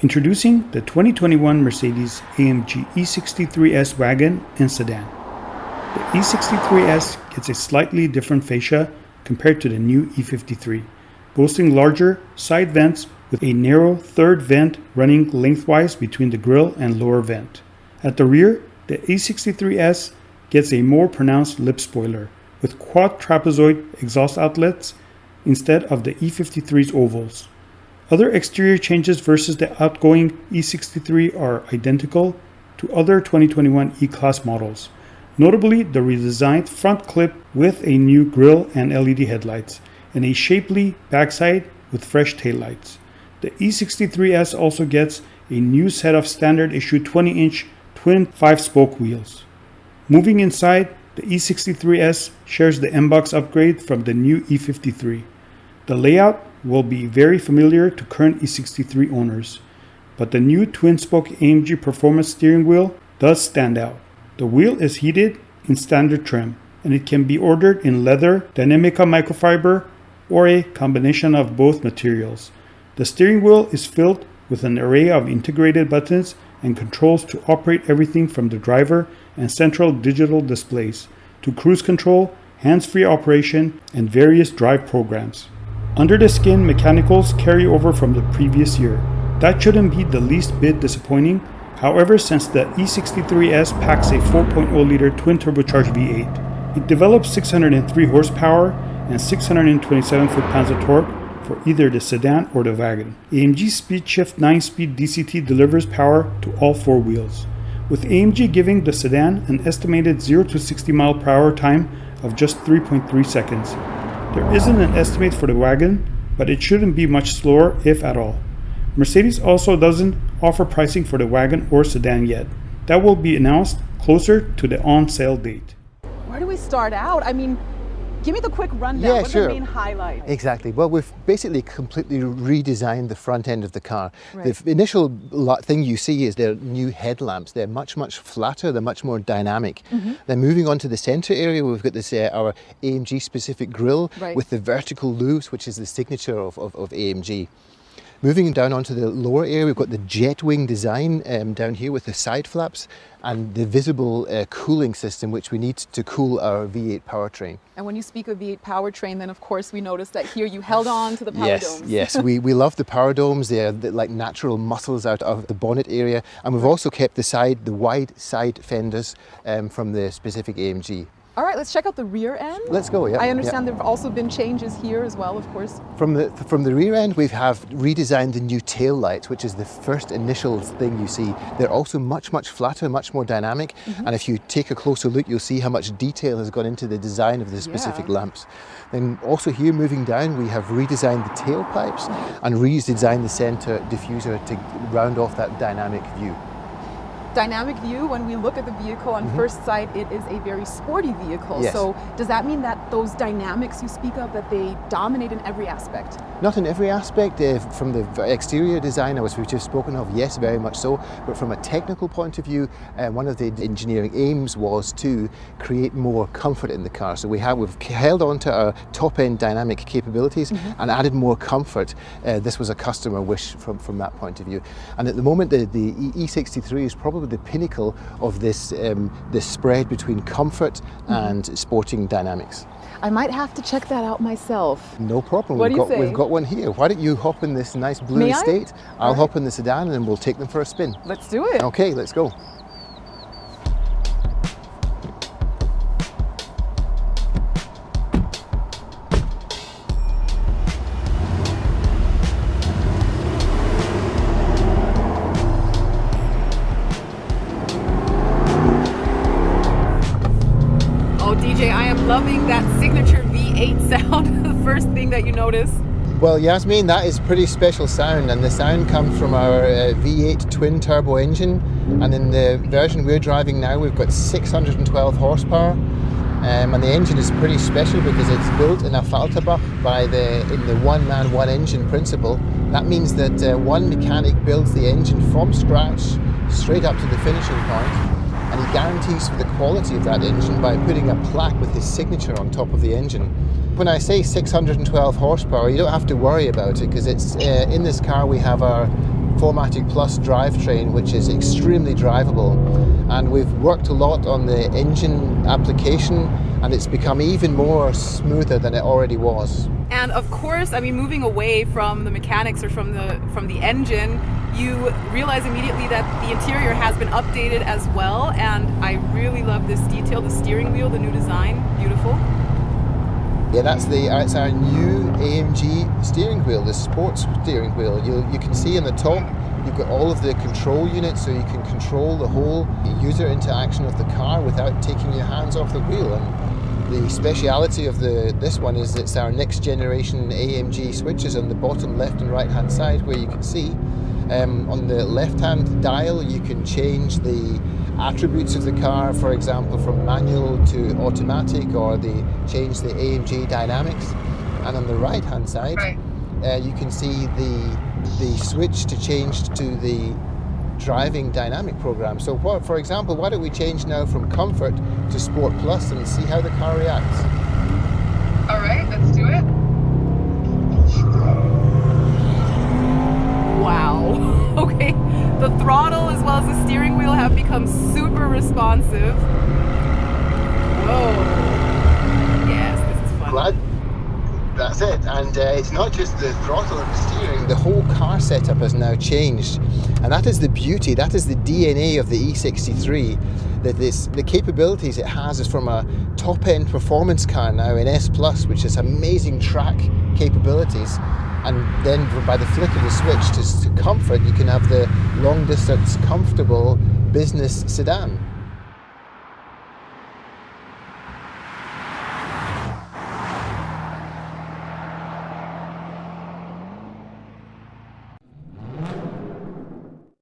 Introducing the 2021 Mercedes-AMG E63S wagon and sedan. The E63S gets a slightly different fascia compared to the new E53, boasting larger side vents with a narrow third vent running lengthwise between the grille and lower vent. At the rear, the E63S gets a more pronounced lip spoiler with quad trapezoid exhaust outlets instead of the E53's ovals. Other exterior changes versus the outgoing E63 are identical to other 2021 E-Class models, notably the redesigned front clip with a new grille and LED headlights, and a shapely backside with fresh taillights. The E63S also gets a new set of standard issue 20-inch twin 5-spoke wheels. Moving inside, the E63S shares the M-Box upgrade from the new E53. The layout will be very familiar to current E63 owners, but the new twin-spoke AMG performance steering wheel does stand out. The wheel is heated in standard trim, and it can be ordered in leather, Dynamica microfiber, or a combination of both materials. The steering wheel is filled with an array of integrated buttons and controls to operate everything from the driver and central digital displays to cruise control, hands-free operation, and various drive programs. Under the skin mechanicals carry over from the previous year. That shouldn't be the least bit disappointing. However, since the E63S packs a 4.0-liter twin turbocharged V8, it develops 603 horsepower and 627 foot-pounds of torque for either the sedan or the wagon. AMG SpeedShift 9-speed DCT delivers power to all four wheels, with AMG giving the sedan an estimated 0 to 60 mile per hour time of just 3.3 seconds. There isn't an estimate for the wagon, but it shouldn't be much slower, if at all. Mercedes also doesn't offer pricing for the wagon or sedan yet. That will be announced closer to the on-sale date. Where do we start out? I mean, give me the quick rundown. Yeah, What sure. are the main highlights? Exactly. Well, we've basically completely redesigned the front end of the car. Right. The initial thing you see is their new headlamps. They're much flatter. They're much more dynamic. Then moving on to the center area, we've got this our AMG specific grille Right. with the vertical loops, which is the signature of AMG. Moving down onto the lower area, we've got the jet wing design down here with the side flaps and the visible cooling system, which we need to cool our V8 powertrain. And when you speak of V8 powertrain, then of course we noticed that here you held on to the power domes. Yes, we love the power domes. They're like natural muscles out of the bonnet area. And we've also kept the wide side fenders from the specific AMG. All right, let's check out the rear end. Let's go, yeah. I understand there have also been changes here as well, of course. From the rear end, we have redesigned the new tail lights, which is the first initial thing you see. They're also much flatter, much more dynamic. And if you take a closer look, you'll see how much detail has gone into the design of the specific lamps. Then also here, moving down, we have redesigned the tailpipes and redesigned the center diffuser to round off that dynamic view. Dynamic view, when we look at the vehicle on first sight, it is a very sporty vehicle. Yes. So does that mean that those dynamics you speak of, that they dominate in every aspect? Not in every aspect. From the exterior design, as we've just spoken of, yes, very much so. But from a technical point of view, one of the engineering aims was to create more comfort in the car. So we've held on to our top-end dynamic capabilities and added more comfort. This was a customer wish from that point of view. And at the moment, the E63 is probably the pinnacle of this spread between comfort and sporting dynamics. I might have to check that out myself. No problem. What do you say? We've got one here. Why don't you hop in this nice blue May I? Estate? I'll All right. hop in the sedan and then we'll take them for a spin. Let's do it. Okay, let's go. DJ, I am loving that signature V8 sound, the first thing that you notice. Well, Yasmin, that is pretty special sound, and the sound comes from our V8 twin turbo engine, and in the version we're driving now we've got 612 horsepower, and the engine is pretty special because it's built in a Falterbach in the one-man, one-engine principle. That means that one mechanic builds the engine from scratch straight up to the finishing point. And he guarantees for the quality of that engine by putting a plaque with his signature on top of the engine. When I say 612 horsepower, you don't have to worry about it because it's in this car we have our 4MATIC Plus drivetrain, which is extremely drivable. And we've worked a lot on the engine application, and it's become even more smoother than it already was. And of course, I mean, moving away from the mechanics or from the engine, you realize immediately that the interior has been updated as well. And I really love this detail, the steering wheel, the new design, beautiful. Yeah, that's our new AMG steering wheel, the sports steering wheel. You can see in the top, you've got all of the control units, so you can control the whole user interaction of the car without taking your hands off the wheel. And the speciality of this one is it's our next generation AMG switches on the bottom left and right hand side, where you can see on the left hand dial you can change the attributes of the car, for example, from manual to automatic, or change the AMG dynamics. And on the right hand side, you can see the switch to change to the driving dynamic program. So for example, why don't we change now from Comfort to Sport Plus and see how the car reacts? All right, let's do it. Wow. Okay, the throttle as well as the steering wheel have become super responsive. Whoa. Yes, this is fun. Glad. That's it. And it's not just the throttle and the steering. The whole car setup has now changed. And that is the beauty, that is the DNA of the E63. That the capabilities it has is from a top-end performance car now in S+, which has amazing track capabilities. And then by the flick of the switch to Comfort, you can have the long-distance, comfortable business sedan.